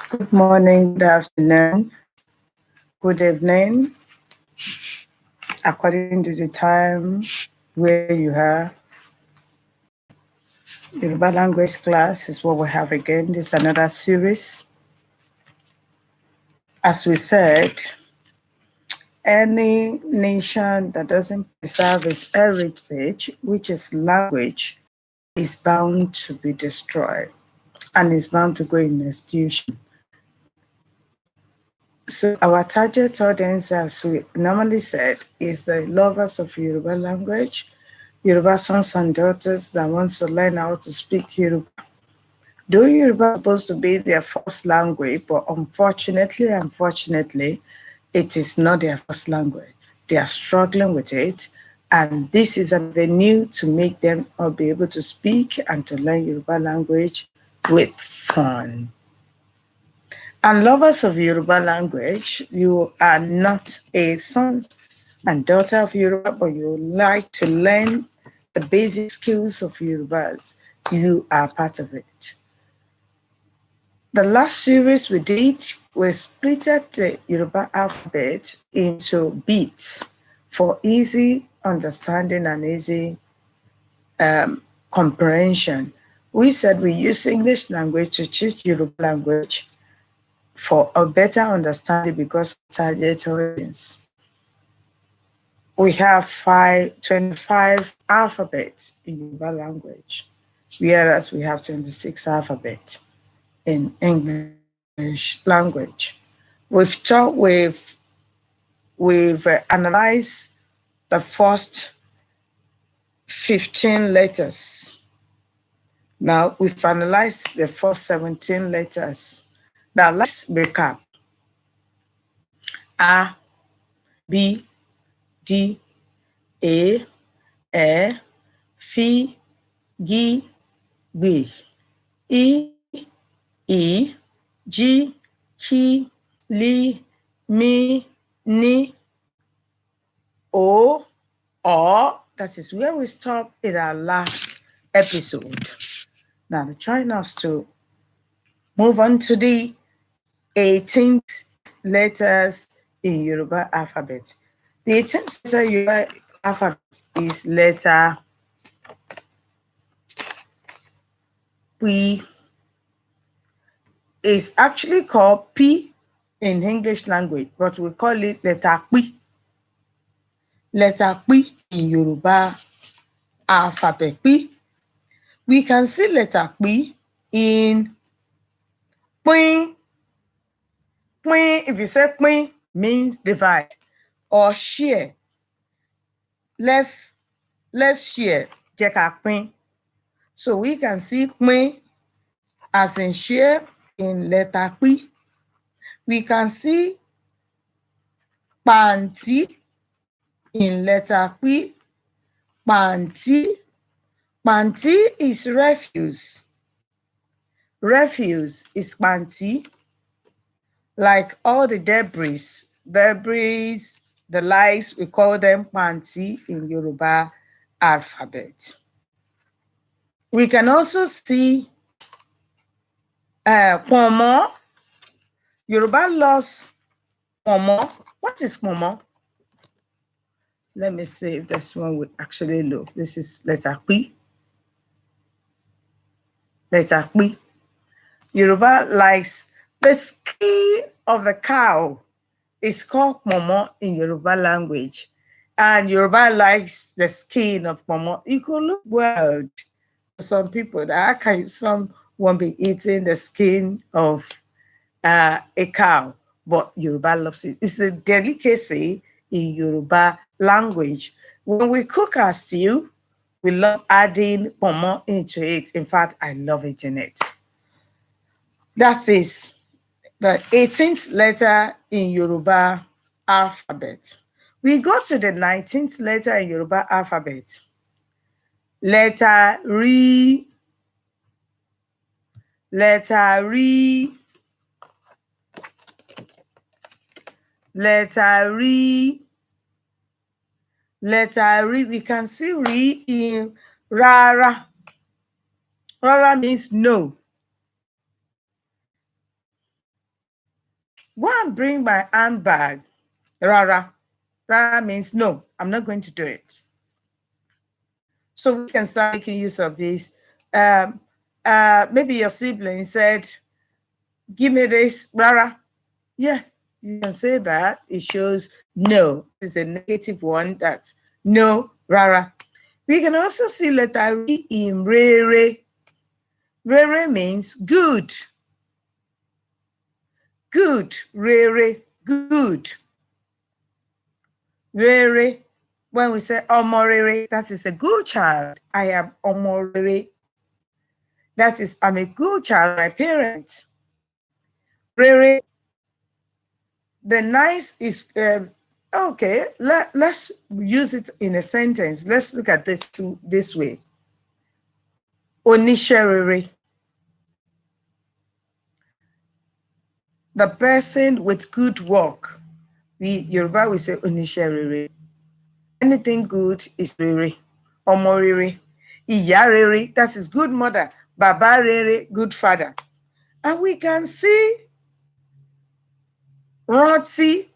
Good morning, good afternoon, good evening, according to the time where you are. Yoruba language class is what we have again. This is another series. As we said, any nation that doesn't preserve its heritage, which is language, is bound to be destroyed and is bound to go in extinction. So our target audience, as we normally said, is the lovers of Yoruba language, Yoruba sons and daughters that want to learn how to speak Yoruba. Though Yoruba is supposed to be their first language, but unfortunately, it is not their first language. They are struggling with it, and this is an avenue to make them be able to speak and to learn Yoruba language with fun. And lovers of Yoruba language, you are not a son and daughter of Yoruba, but you like to learn the basic skills of Yorubas. You are part of it. The last series we did, we splitted the Yoruba alphabet into beats for easy understanding and easy comprehension. We said we use English language to teach Yoruba language for a better understanding because of target audience. We have 25 alphabets in Yoruba language, whereas we have 26 alphabets in English language. We've analyzed the first 15 letters. Now we've analyzed the first 17 letters. Now let's recap. A, B, D, E, F, G, B, E, E, G, K, L, M, N, O, that is where we stopped in our last episode. Now we're trying us to move on to the 18th letters in Yoruba alphabet. The 18th letter Yoruba alphabet is letter P. It's actually called P in English language, but we call it letter P. Letter P in Yoruba alphabet P. We can see letter P in Pin. Pin, if you say Pin, means divide or share. Let's share. Jẹ́ ká pín. So we can see Pin as in share in letter P. We can see Panti in letter P. Panti. Panti is refuse. Refuse is panti. Like all the debris, the lies, we call them panti in Yoruba alphabet. We can also see pomo. Yoruba lost pomo. What is pomo? Let me see if this one will actually look. This is letter P. Letter P. Yoruba likes the skin of the cow is called pomo in Yoruba language. And Yoruba likes the skin of pomo. It could look weird to some people that some won't be eating the skin of a cow, but Yoruba loves it. It's a delicacy in Yoruba language. When we cook our stew, we love adding pomo into it. In fact, I love eating it. That is the 18th letter in Yoruba alphabet. We go to the 19th letter in Yoruba alphabet. Letter R. Letter R. Letter R. Letter R. We can see R in Rara. Rara means no. and bring my handbag. Rara. Rara means no, I'm not going to do it. So we can start making use of this. Maybe your sibling said, give me this, Rara. Yeah, you can say that. It shows no. It's a negative one. That's no, Rara. We can also see letter re in rere. Rere means good. Good, rere, good. Rere, when we say omorere, that is a good child. I am omorere. That is, I'm a good child, my parents. Rere, the nice is, okay, let's use it in a sentence. Let's look at this way. Onisherere. The person with good work. Yoruba will say onisherere. Anything good is rere. Omo rere. Iya rere, that is good mother. Baba rere, good father. And we can see Ranti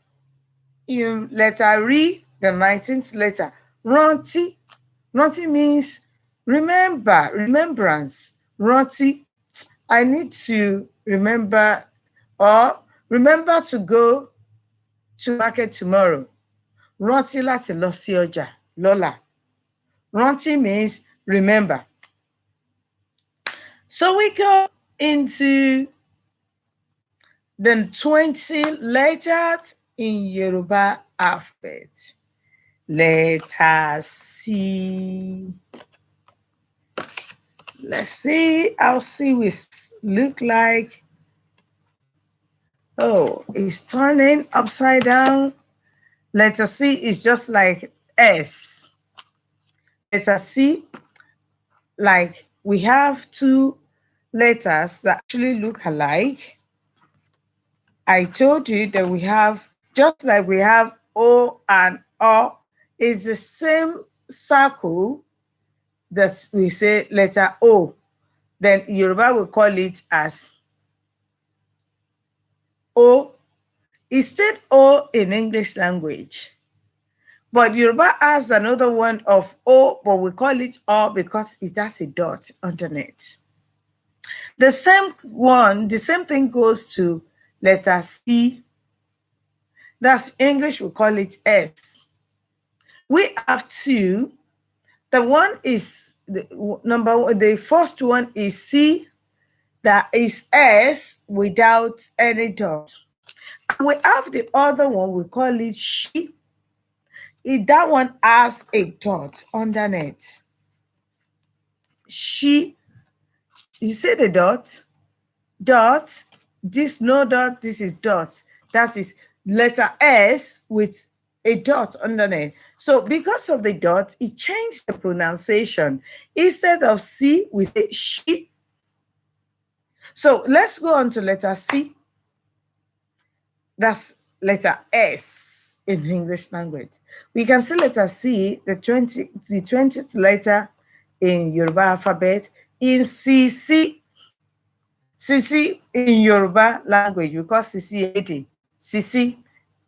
in letter re, the 19th letter. Ranti. Ranti means remember, remembrance. Ranti. I need to remember, or remember to go to market tomorrow. Rántí láti lọ sí ọjà lọ́la. Rántí means remember. So we go into the 20 letters in Yoruba alphabet. Letter C. Let's see how C will look like. Oh, it's turning upside down. Letter C is just like S. Letter C, like we have two letters that actually look alike. I told you that we have, just like we have O and O, it's the same circle that we say letter O. Then Yoruba will call it as O. It's still O in English language. But Yoruba has another one of O, but we call it O because it has a dot underneath. The same one, the same thing goes to letter C. That's English, we call it S. We have two. The one is, the first one is C, that is S without any dot. And we have the other one, we call it she. That one has a dot underneath. She, you see the dot? Dot, this no dot, this is dot. That is letter S with a dot underneath. So because of the dot, it changed the pronunciation. Instead of C, we say she. So let's go on to letter C. That's letter S in English language. We can see letter C, the 20th letter in Yoruba alphabet, in CC. CC in Yoruba language, we call CC lady. CC,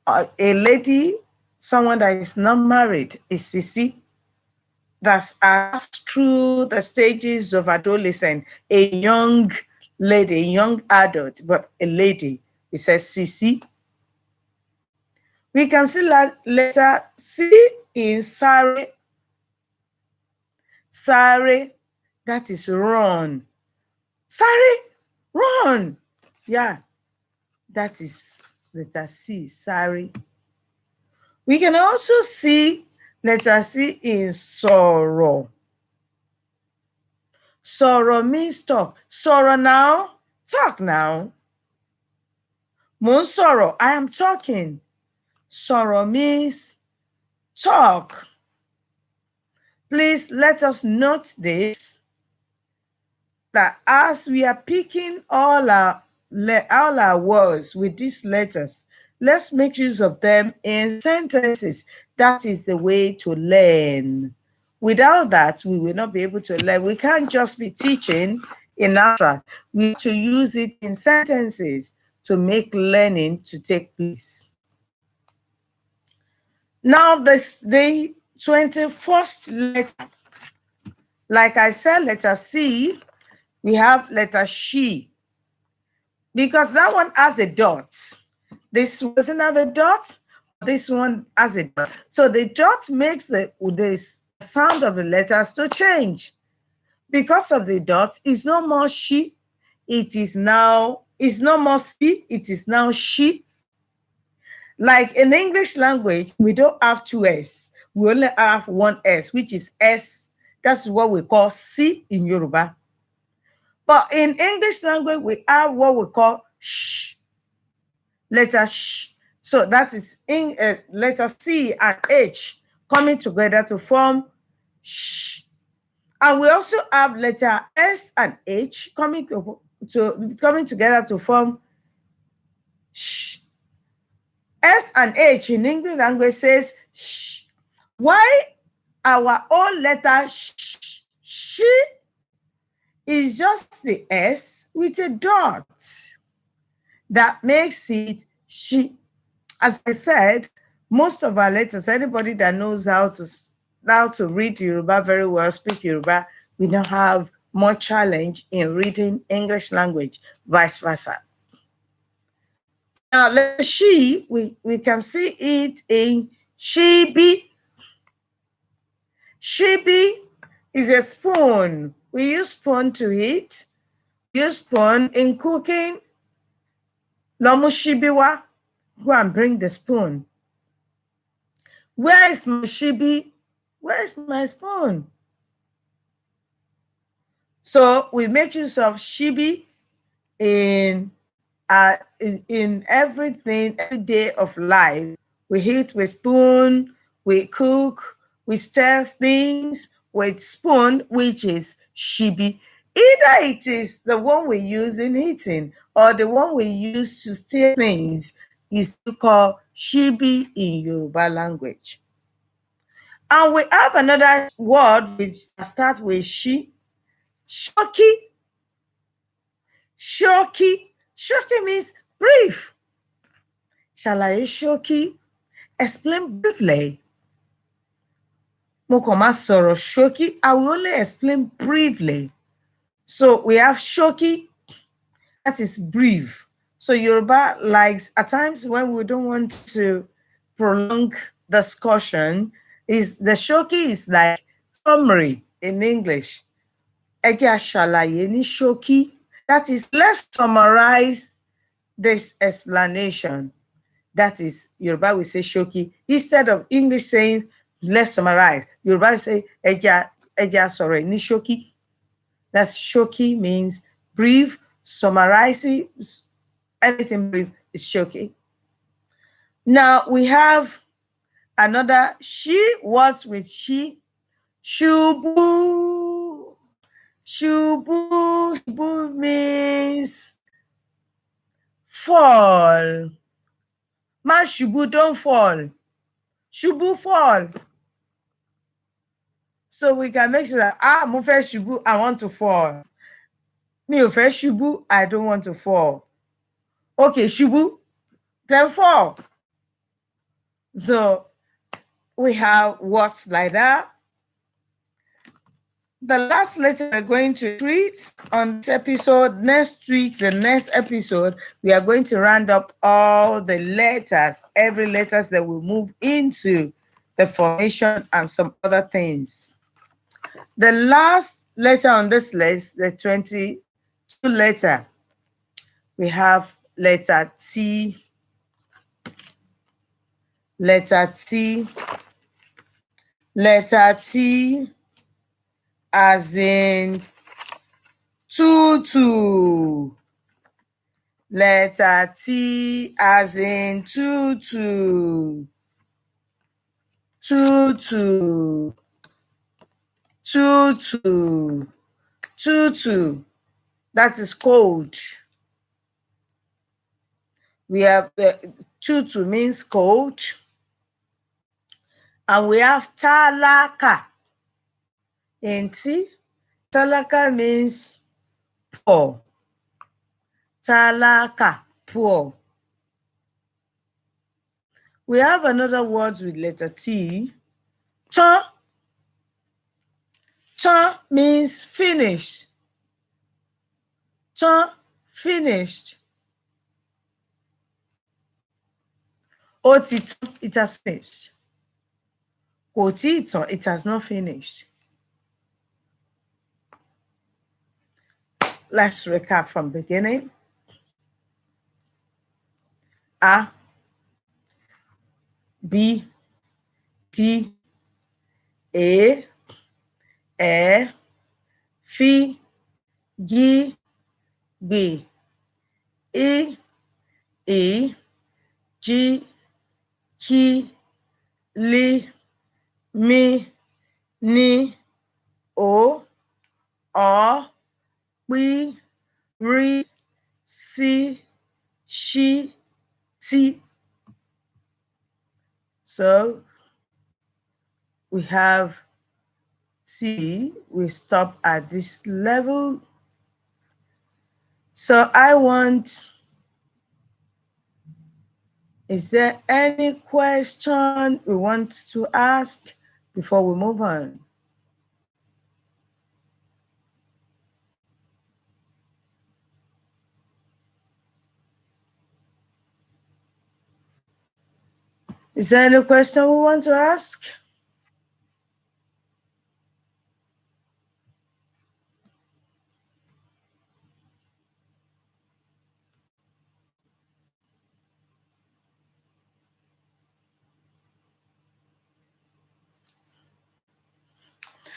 a lady, someone that is not married, is CC. That's passed through the stages of adolescence, a young lady, a young adult, but a lady. It says CC. We can see letter C in Sare. Sare, that is run. Sare, run. Yeah, that is letter C, Sare. We can also see letter C in sorrow. Sorrow means talk. Sorrow now, talk now. Mo sorrow, I am talking. Sorrow means talk. Please let us note this, that as we are picking all our words with these letters, let's make use of them in sentences. That is the way to learn. Without that, we will not be able to learn. We can't just be teaching in abstract. We have to use it in sentences. to make learning to take place. Now, the 21st letter, like I said, letter C, we have letter she, because that one has a dot. This one doesn't have a dot. This one has a dot. So the dot makes the sound of the letters to change. Because of the dot, it's no more she. It's no more C. It is now she. Like in English language, we don't have two S. We only have one S, which is S. That's what we call C in Yoruba. But in English language, we have what we call sh, letter sh. So that is in letter C and H coming together to form sh. And we also have letter S and H coming together to form sh. S and H in English language says sh. Why our own letter sh, she is just the S with a dot. That makes it she. As I said, most of our letters, anybody that knows how to read Yoruba very well, speak Yoruba, we don't have more challenge in reading English language, vice versa. Now, letter she, we can see it in shibi. Shibi is a spoon. We use spoon to eat. We use spoon in cooking. Lomu shibiwa. Go and bring the spoon. Where is my shibi? Where is my spoon? So we make use of shibi in everything, every day of life. We eat with spoon, we cook, we stir things with spoon, which is shibi. Either it is the one we use in eating or the one we use to stir things is called shibi in Yoruba language. And we have another word which starts with she, shoki. Shoki. Shoki means brief. Ṣàlàyé ṣókí. Explain briefly. Mo kàn máa sọ̀rọ̀ ṣókí. I will only explain briefly. So we have shoki, that is brief. So Yoruba likes, at times when we don't want to prolong discussion, is the shoki is like summary in English. Ẹ jẹ́ á ṣàlàyé ní ṣókí. That is, let's summarize this explanation. That is, Yoruba will say shoki. Instead of English saying, let's summarize, Yoruba will say, ẹ jẹ́ á sọ̀rọ̀ ní ṣókí. That's shoki means brief, summarizing, anything brief is shoki. Now we have another she, words with she. Shubu. Shubu. Shubu means fall. Ma shubu, don't fall. Shubu, fall. So we can make sure that, mo fẹ́ shubu, I want to fall. Mi ò fẹ́ shubu, I don't want to fall. Okay, shubu, then fall. So we have words like that. The last lesson we're going to treat on this episode, next week, the next episode, we are going to round up all the letters, every letters that will move into the formation and some other things. The last letter on this list, the 22 letter, we have letter T, letter T, letter T, as in tutu. Letter T as in tutu. Tutu. Tutu. Tutu. That is cold. We have tutu means cold. And we have talaka. Enti, talaka means poor. Talaka. poor. We have another word with letter T. Tan. Tan means finished. Tan, finished. Ó ti tán, it has finished. Kò tíì tán, it has not finished. Let's recap from beginning. A, B, D, E, F, G, B, E, G, K, L, M, N, O, P, R, C, Sh, T. So we have T, we stop at this level. So is there any question we want to ask before we move on? Is there any question we want to ask?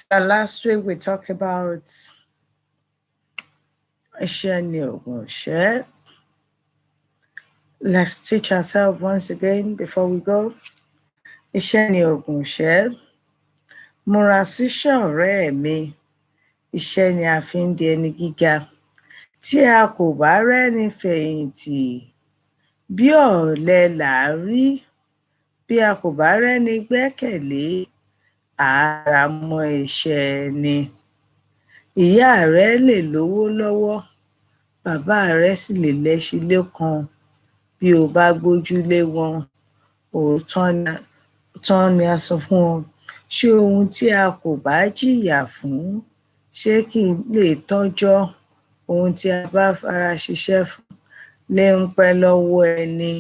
Last week we talked about share. Let's teach ourselves once again before we go. Share. Múra síṣẹ́ ọ̀rẹ́ mi, iṣẹ́ ni a fi ń di ẹni gíga. Tí a kò bá rẹ́ni fẹ̀yìntì, bí ọ̀lẹ là á rí. Bí a kò bá rẹ́ni gbẹ́kẹ̀lé, àá mọ́ iṣẹ́ ẹni. Ìyá rẹ lè lówó lọ́wọ́, bàbá rẹ sì lè lẹ́ṣin lẹ́kan. Bí o bá gbójúlé wọn, òótọ́ ni a sọ fún ọ. Ṣé ohun tí a kò bá jìyà fún, ṣé kì í lè tọ́jọ́? Ohun tí a bá fara ṣiṣẹ́ fún lè ń pẹ́ lọ́wọ́ ẹni.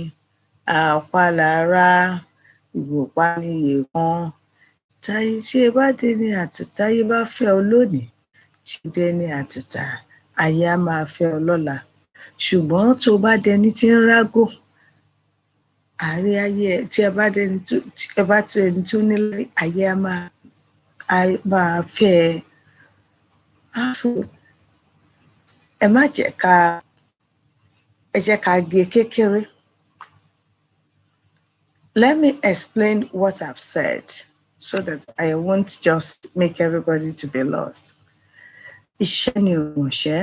Àpálára ìwòpá níyè kan. Táyé tí ẹ bá dẹni àtìtà, táyé bá fẹ́ ọ lónìí, tí ó dẹni àtìtà, ayé á máa fẹ́ ọ lọ́la. Ṣùgbọ́n tó bá dẹni tí ń rágò, àárí ayé ẹ tí ẹ bá tó ẹni tó nílé, ayé á máa fẹ́ ẹ. Ẹ má jẹ́ ká gé kékeré. Let me explain what I've said so that I won't just make everybody to be lost. Iṣẹ́ ni òògùn ìṣẹ́,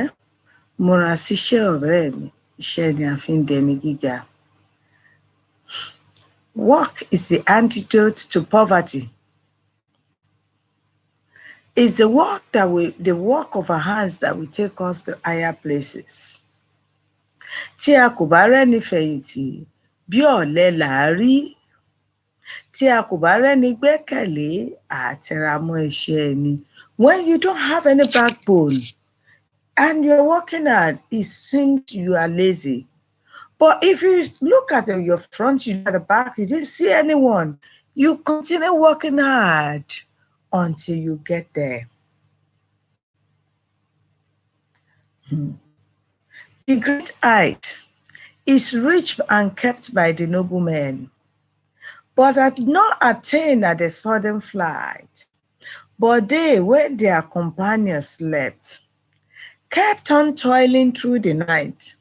múra síṣẹ́ ọ̀rẹ́ mi, iṣẹ́ ni a fi ń dẹni gíga. Work is the antidote to poverty. It's the work of our hands that will take us to higher places. Tí a kò bá rẹ́ni fẹ̀yìntì, bí ọ̀lẹ là á rí. Tí a kò bá rẹ́ni gbẹ́kẹ̀lé, àá tẹra mọ́ iṣẹ́ ẹni. When you don't have any backbone and you're working hard, it seems you are lazy. But if you look at your front, you at the back, you didn't see anyone. You continue working hard until you get there. The great height is reached and kept by the noblemen, but are not attained at a sudden flight. But they, when their companions slept, kept on toiling through the night.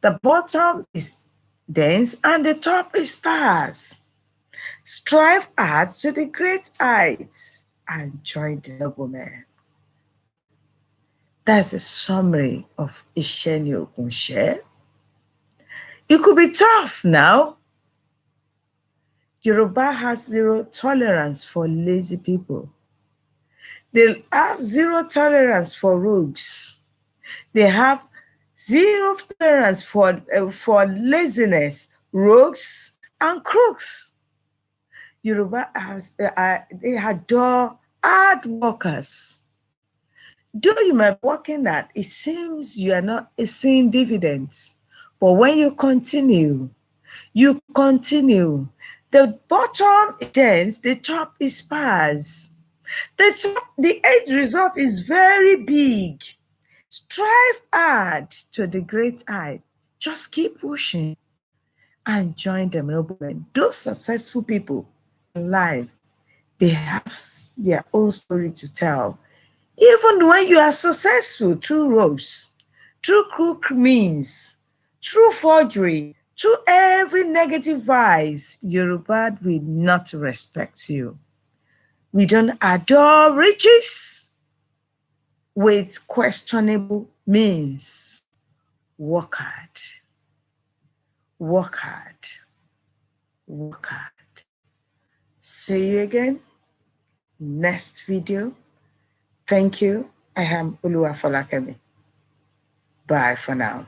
The bottom is dense and the top is sparse. Strive hard to the great heights and join the noblemen. That's a summary of Iṣẹ́ ni òògùn ìṣẹ́. It could be tough now. Yoruba has zero tolerance for lazy people. They have zero tolerance for rogues. They have Zero tolerance for laziness, rogues, and crooks. Yoruba they adore hard workers. Though you might be working that, it seems you are not seeing dividends. But when you continue. The bottom is dense, the top is sparse. The end result is very big. Strive hard to the great height. Just keep pushing and join them. Those successful people in life, they have their own story to tell. Even when you are successful through roads, through crook means, through forgery, through every negative vice, Yoruba will not respect you. We don't adore riches with questionable means. Work hard. Work hard. Work hard. See you again next video. Thank you. I am Oluwa Folakemi. Bye for now.